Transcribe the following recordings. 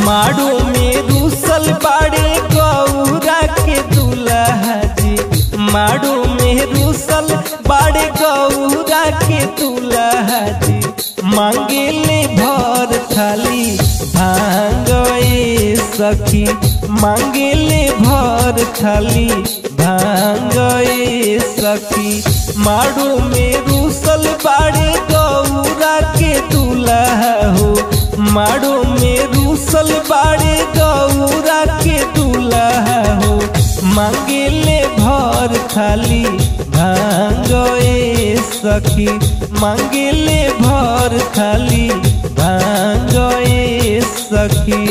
माड़ो में रूसल बाड़े गौरा के दूल्हा जी, माड़ो में रूसल बाड़े गौरा के दूल्हा जी। मांगेले भर थाली भांग ए सखी, मांगेले भर थाली भांग ए सखी। माड़ो में रूसल बाड़े गौरा के दूल्हा हो, माड़ो में रूसल बाड़े गौरा के दूल्हा हो। मांगेले भर थाली भांग ए सखी, मांगेले भर थाली भांग ए सखी।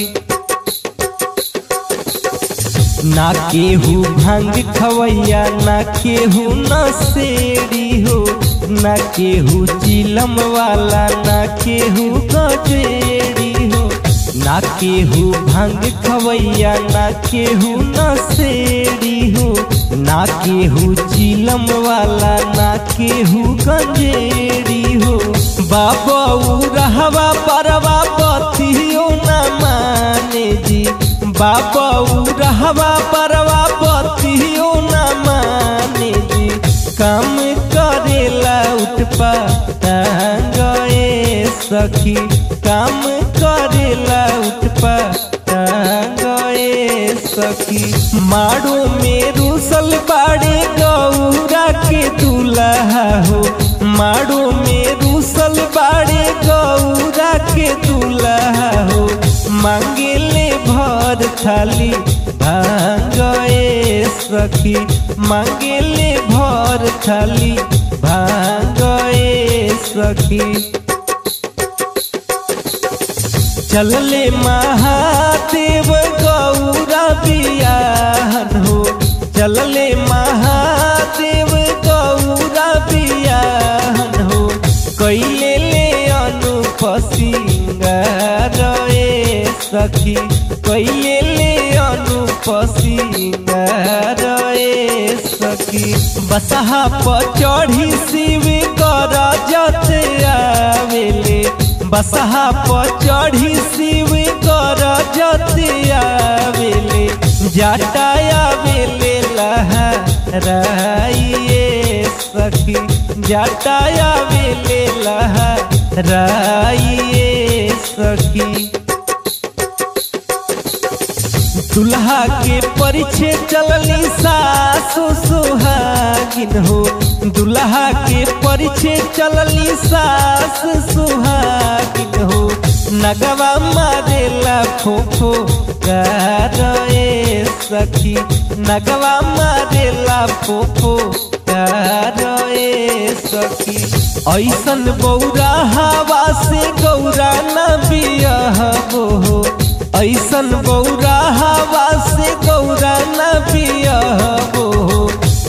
ना केहू भांग खवैया ना केहू नशेड़ी हो, ना केहू चिलम वाला ना केहू गजेड़ी हो। ना केहू भांग खवैया ना केहू नशेड़ी हो, ना केहू चिलम वाला ना केहू गजेड़ी हो। बाबा रहवा परवा बतियो न माने जी, बाबा रहवा परवा बतियो न माने जी। काम करेला उठपटांग ए सखी, काम करेला उठपटांग ए सखी। माड़ो में रूसल बाड़े गौरा के दूल्हा हो, माड़ो में रूसल बाड़े गौरा के दूल्हा हो। मांगेले भर थाली भांग ए सखी, मांगेले भर थाली भांग ए सखी। चलले महादेव गौरा बियाहन हो, चलले महादेव गौरा बियाहन हो। कैले ले अनुप सिंगार ए सखी, कैले ले अनुप सिंगार ए सखी। बसहा पर चढ़ी शिव कर जत आवेले, बसहा पर चढ़ी शिव कर जत आवेले। जाटा आवेले लहराई ए सखी, जाटा आवेले लहराई ए सखी। दुल्हा के परिछे चलली सासु सुहागिन हो, दुल्हा के परिछे चलली सास सुहागिन हो। नगवा मारेला फोफो गार ए सखी, नगवा मारेला फोफो गार ए सखी। ऐसन बौरा हवा से गौरा न बियाहबो हो, ऐसन बौरा हवा से गौरा न बियाहबो हो।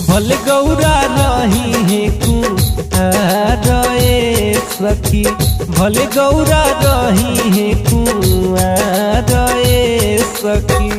भले गौरा रही है कुआर ए सखी, भले गौरा रही है कुआर ए सखी।